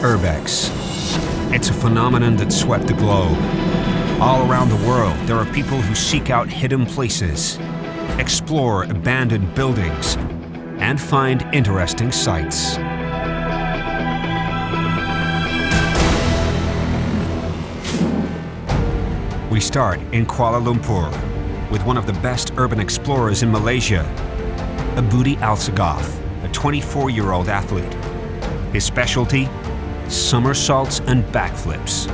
URBEX. It's a phenomenon that swept the globe. All around the world, there are people who seek out hidden places, explore abandoned buildings, and find interesting sights. We start in Kuala Lumpur with one of the best urban explorers in Malaysia, Budi Alsagoth, a 24-year-old athlete. His specialty? Somersaults and backflips.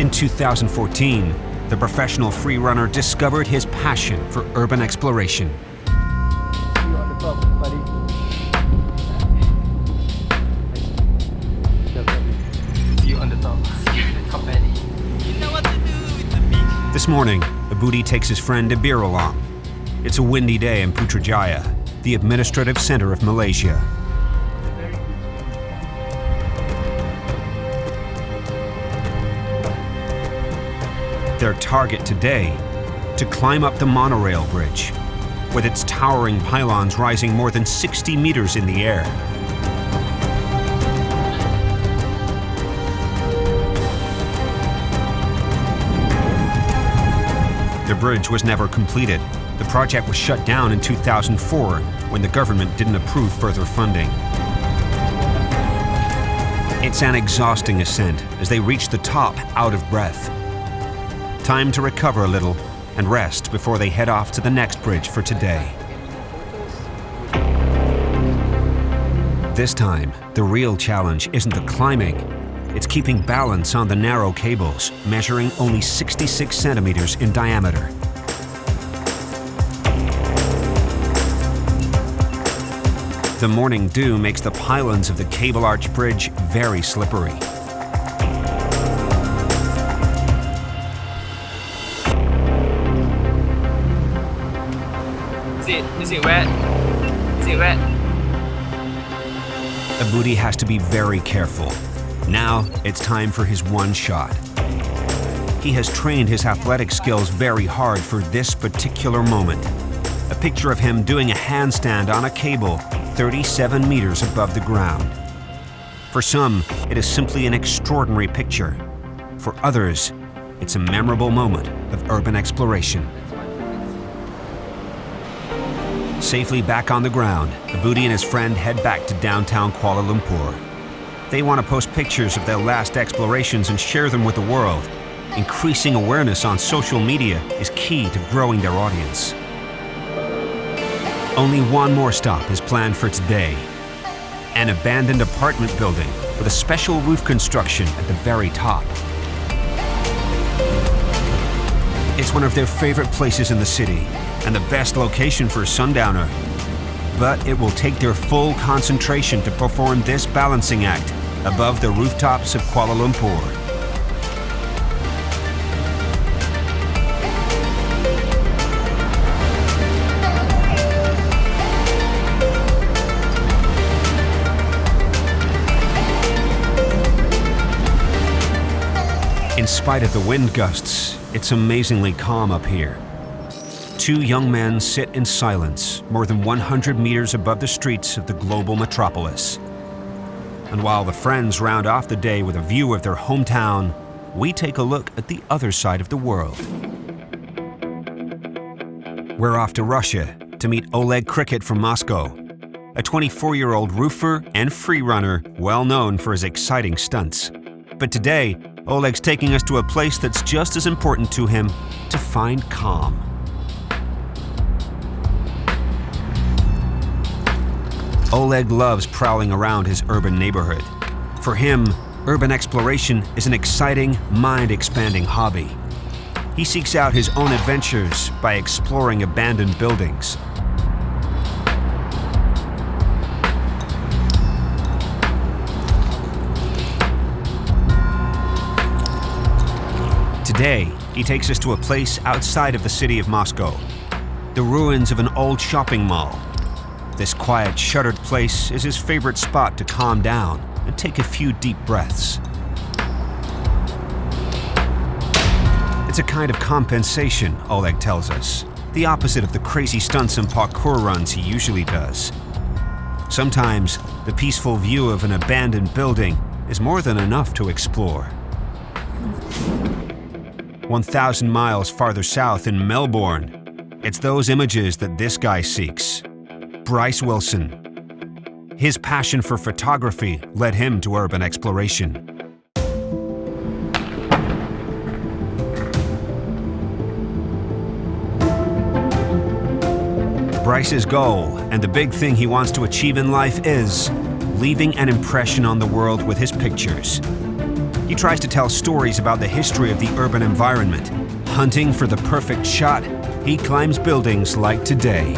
In 2014, the professional freerunner discovered his passion for urban exploration. This morning, Budi takes his friend Abir along. It's a windy day in Putrajaya, the administrative center of Malaysia. Their target today, to climb up the monorail bridge, with its towering pylons rising more than 60 meters in the air. The bridge was never completed. The project was shut down in 2004 when the government didn't approve further funding. It's an exhausting ascent as they reach the top out of breath. Time to recover a little and rest before they head off to the next bridge for today. This time, the real challenge isn't the climbing. It's keeping balance on the narrow cables, measuring only 66 centimeters in diameter. The morning dew makes the pylons of the cable arch bridge very slippery. Is it wet? Is it wet? Budi has to be very careful. Now it's time for his one shot. He has trained his athletic skills very hard for this particular moment. A picture of him doing a handstand on a cable 37 meters above the ground. For some, it is simply an extraordinary picture. For others, it's a memorable moment of urban exploration. Safely back on the ground, Budi and his friend head back to downtown Kuala Lumpur. They want to post pictures of their last explorations and share them with the world. Increasing awareness on social media is key to growing their audience. Only one more stop is planned for today. An abandoned apartment building with a special roof construction at the very top. It's one of their favorite places in the city and the best location for a sundowner. But it will take their full concentration to perform this balancing act above the rooftops of Kuala Lumpur. In spite of the wind gusts, it's amazingly calm up here. Two young men sit in silence more than 100 meters above the streets of the global metropolis. And while the friends round off the day with a view of their hometown, we take a look at the other side of the world. We're off to Russia to meet Oleg Cricket from Moscow, a 24-year-old roofer and freerunner well known for his exciting stunts. But today, Oleg's taking us to a place that's just as important to him, to find calm. Oleg loves prowling around his urban neighborhood. For him, urban exploration is an exciting, mind-expanding hobby. He seeks out his own adventures by exploring abandoned buildings. Today, he takes us to a place outside of the city of Moscow, the ruins of an old shopping mall. This quiet, shuttered place is his favorite spot to calm down and take a few deep breaths. It's a kind of compensation, Oleg tells us, the opposite of the crazy stunts and parkour runs he usually does. Sometimes, the peaceful view of an abandoned building is more than enough to explore. 1,000 miles farther south in Melbourne, it's those images that this guy seeks. Bryce Wilson. His passion for photography led him to urban exploration. Bryce's goal, and the big thing he wants to achieve in life, is leaving an impression on the world with his pictures. He tries to tell stories about the history of the urban environment. Hunting for the perfect shot, he climbs buildings like today.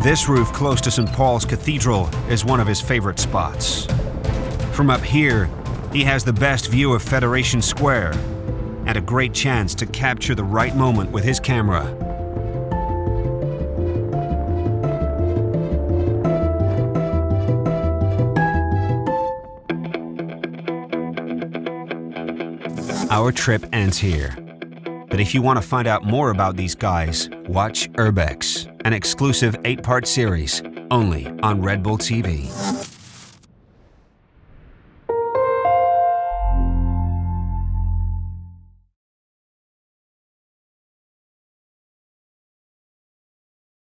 This roof close to St. Paul's Cathedral is one of his favorite spots. From up here, he has the best view of Federation Square and a great chance to capture the right moment with his camera. Our trip ends here. But if you want to find out more about these guys, watch URBEX, an exclusive 8-part series only on Red Bull TV.